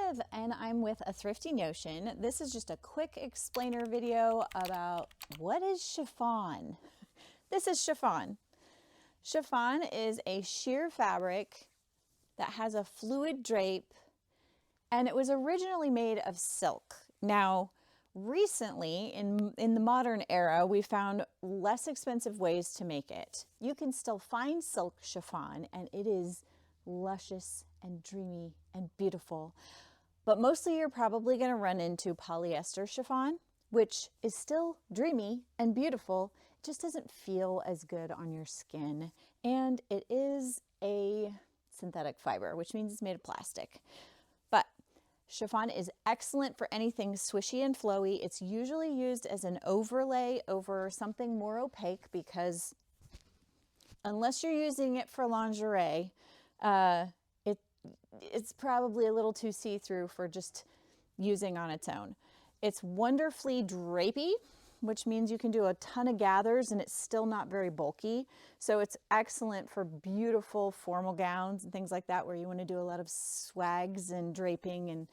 Liv, and I'm with a Thrifty Notion. This is just a quick explainer video about what is chiffon. This is chiffon. Chiffon is a sheer fabric that has a fluid drape, and it was originally made of silk. Now, recently, in the modern era, we found less expensive ways to make it. You can still find silk chiffon, and it is luscious and dreamy and beautiful. But mostly you're probably going to run into polyester chiffon, which is still dreamy and beautiful. It just doesn't feel as good on your skin. And it is a synthetic fiber, which means it's made of plastic. But chiffon is excellent for anything swishy and flowy. It's usually used as an overlay over something more opaque because unless you're using it for lingerie, it's probably a little too see-through for just using on its own. It's wonderfully drapey, which means you can do a ton of gathers and it's still not very bulky. So it's excellent for beautiful formal gowns and things like that where you want to do a lot of swags and draping and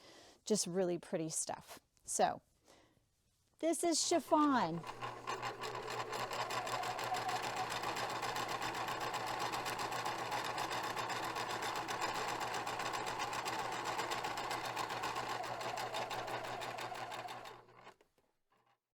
just really pretty stuff. So this is chiffon.